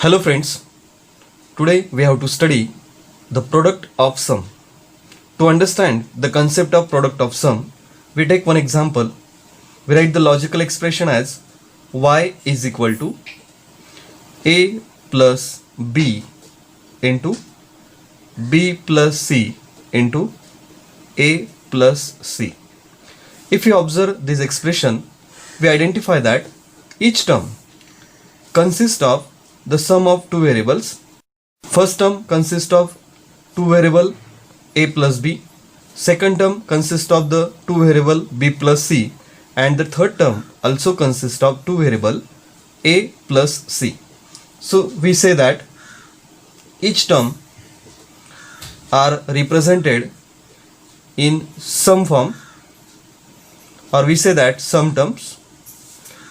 Hello friends, today we have to study the product of sum. To understand the concept of product of sum, we take one example. We write the logical expression as y is equal to a plus b into b plus c into a plus c. If you observe this expression, we identify that each term consists of the sum of two variables. First term consists of two variable a plus b. Second term consists of the two variable b plus c, and the third term also consists of two variable a plus c. So we say that each term are represented in sum form, or we say that sum terms,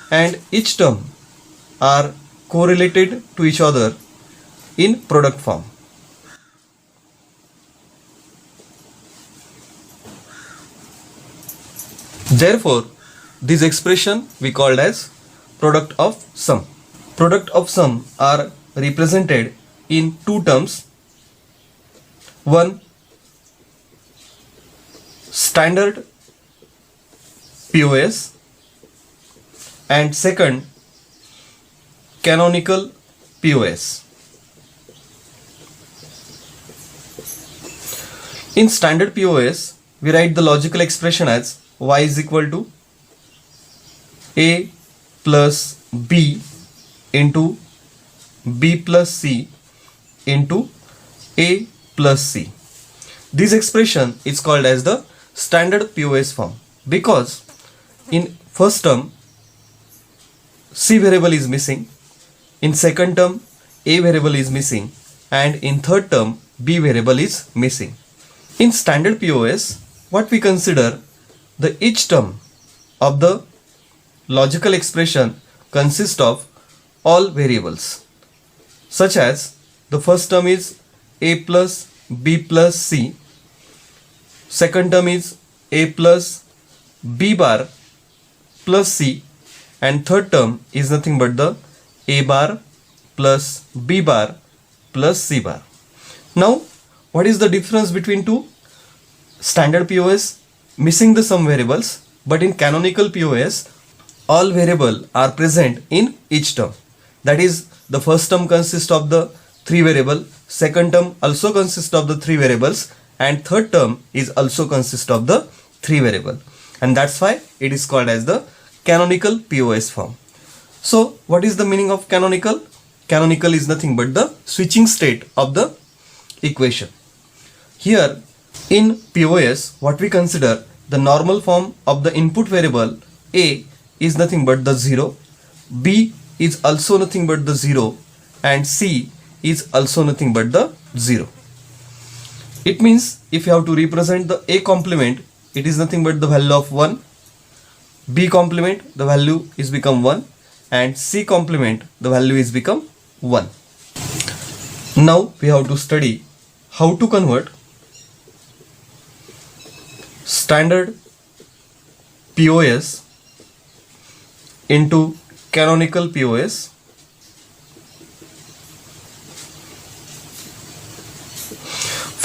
and each term are correlated to each other in product form. Therefore, this expression we called as product of sum. Product of sum are represented in two terms. One, standard POS, and second, canonical POS. In standard POS, we write the logical expression as y is equal to a plus b into b plus c into a plus c. This expression is called as the standard POS form because in first term c variable is missing, in second term a variable is missing, and in third term b variable is missing. In standard POS, what we consider, the each term of the logical expression consists of all variables, such as the first term is a plus b plus c, second term is a plus b bar plus c, and third term is nothing but the a bar plus b bar plus c bar. Now, what is the difference between two? Standard POS missing the sum variables, but in canonical POS all variable are present in each term. That is, the first term consists of the three variable, second term also consists of the three variables, and third term is also consist of the three variable, and that's why it is called as the canonical POS form. So what is the meaning of canonical? Canonical is nothing but the switching state of the equation. Here in POS, what we consider, the normal form of the input variable a is nothing but the 0, b is also nothing but the 0, and c is also nothing but the 0. It means if you have to represent the a complement, it is nothing but the value of 1, b complement, the value is become 1, and c complement, the value is become 1. Now we have to study how to convert standard POS into canonical POS.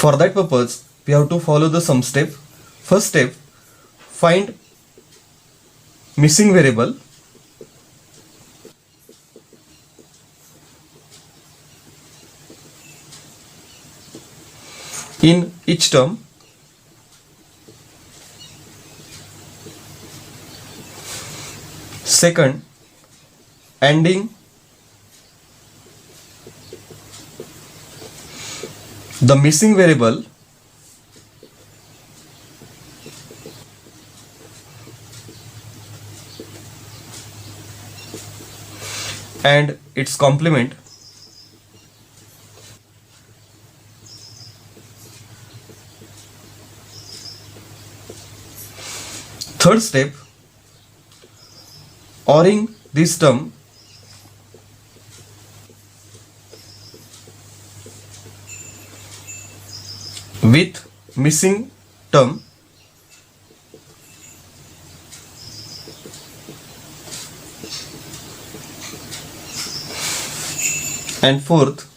For that purpose, we have to follow the sum step. First step, find missing variable. In each term. Second, ending the missing variable and its complement. Third step, ORing this term with missing term. And fourth,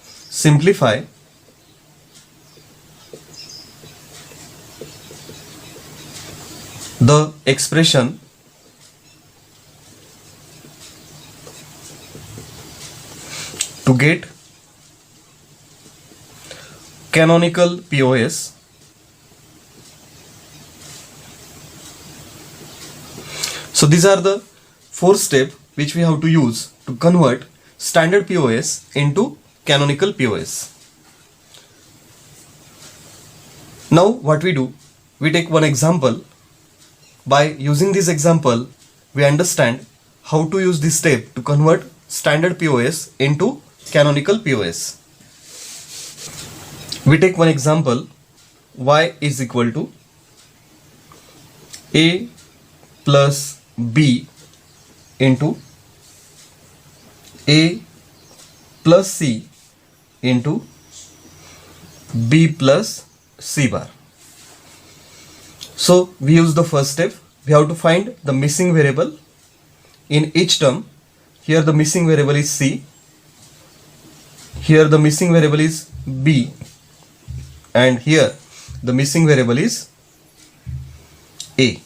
simplify the expression to get canonical POS. So these are the four steps which we have to use to convert standard POS into canonical POS. Now what we do, we take one example. By using this example, we understand how to use this step to convert standard POS into canonical POS. We take one example, y is equal to a plus b into a plus c into b plus c bar. So we use the first step. We have to find the missing variable in each term. Here the missing variable is c. Here the missing variable is b. And here the missing variable is a.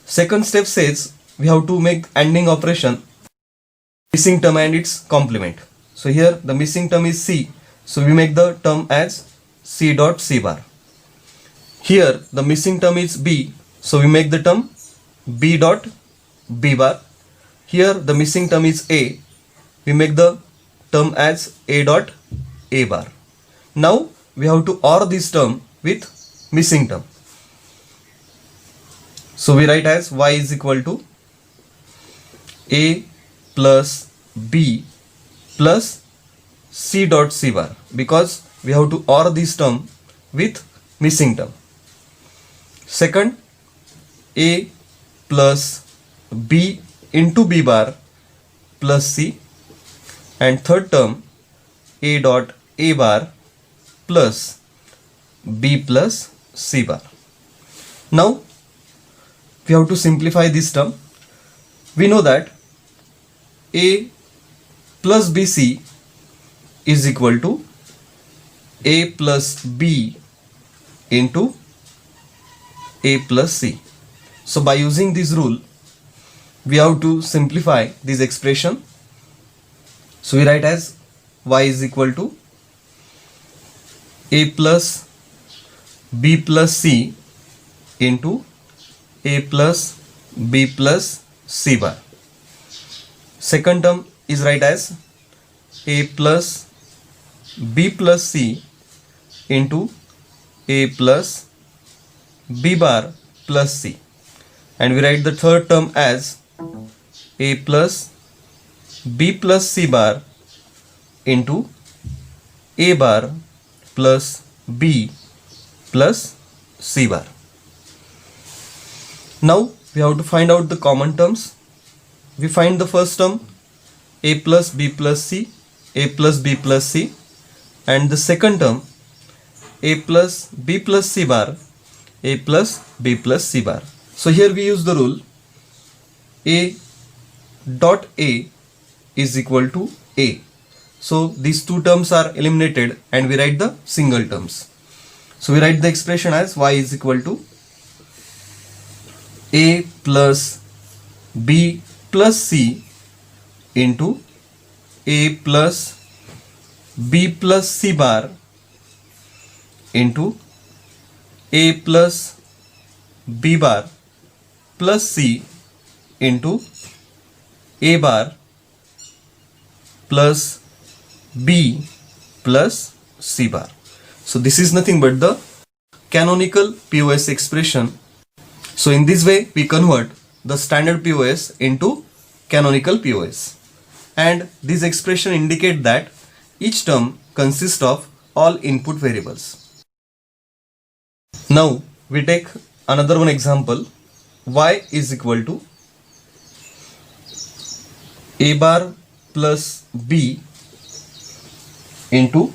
Second step says we have to make ANDing operation missing term and its complement. So here the missing term is c. So we make the term as c dot c bar. Here the missing term is b, so we make the term b dot b bar. Here the missing term is a, we make the term as a dot a bar. Now we have to OR this term with missing term. So we write as y is equal to a plus b plus c dot c bar, because we have to OR this term with missing term. Second, a plus b into b bar plus c, and third term a dot a bar plus b plus c bar. Now we have to simplify this term. We know that a plus bc is equal to a plus b into a plus c. So by using this rule, we have to simplify this expression. So we write as y is equal to a plus b plus c into a plus b plus c bar. Second term is write as a plus b plus c into a plus b bar plus c, and we write the third term as a plus b plus c bar into a bar plus b plus c bar. Now we have to find out the common terms. We find the first term a plus b plus c, a plus b plus c, and the second term a plus b plus c bar, a plus b plus c bar. So here we use the rule a dot a is equal to a. So these two terms are eliminated and we write the single terms. So we write the expression as y is equal to a plus b plus c into a plus b plus c bar into a plus b bar plus c into a bar plus b plus c bar. So this is nothing but the canonical POS expression. So in this way we convert the standard POS into canonical POS, and this expression indicate that each term consists of all input variables. Now we take another one example. Y is equal to a bar plus b into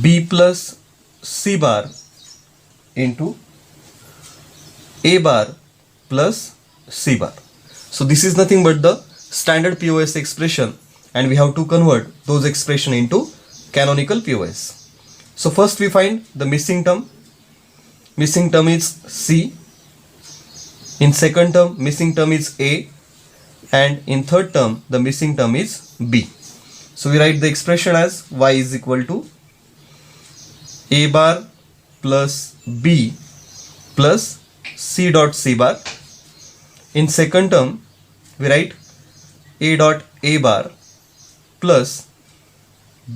b plus c bar into a bar plus c bar. So this is nothing but the standard POS expression and we have to convert those expression into canonical POS. So first we find the missing term. Missing term is C. In second term, missing term is A. And in third term, the missing term is B. So we write the expression as y is equal to A bar plus B plus C dot C bar. In second term, we write A dot A bar plus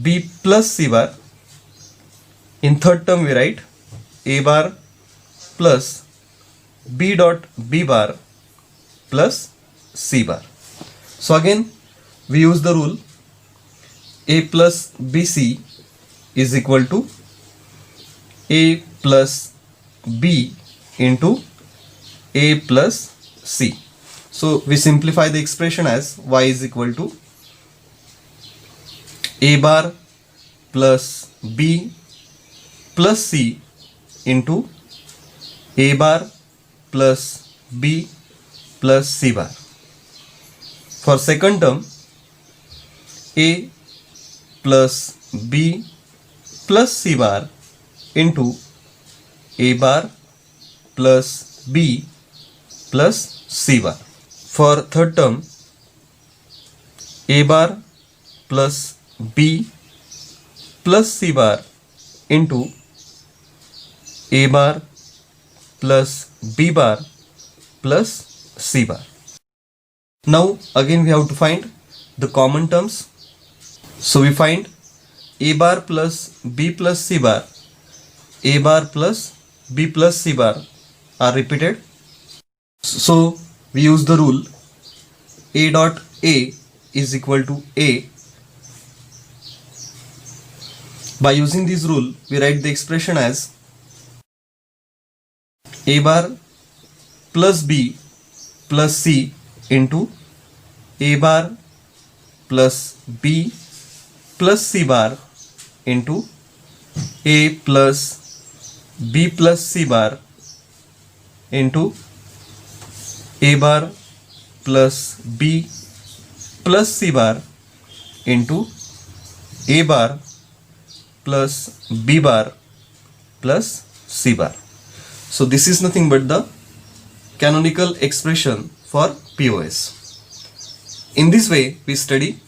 B plus C bar. In third term, we write A bar plus B dot B bar plus C bar. So again, we use the rule A plus BC is equal to A plus B into A plus C. So we simplify the expression as y is equal to A bar plus B plus C into A bar plus B plus C bar. For second term, A plus B plus C bar into A bar plus B plus C bar. For third term, A bar plus B plus C bar into A bar plus B bar plus C bar. Now again we have to find the common terms. So we find A bar plus B plus C bar, A bar plus B plus C bar are repeated. So we use the rule A dot A is equal to A. By using this rule, we write the expression as A bar plus B plus C into A bar plus B plus C bar into A plus B plus C bar into A bar plus B plus C bar into A bar plus B bar plus C bar. So this is nothing but the canonical expression for POS. In this way, we study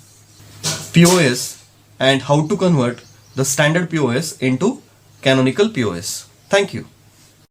POS and how to convert the standard POS into canonical POS. Thank you.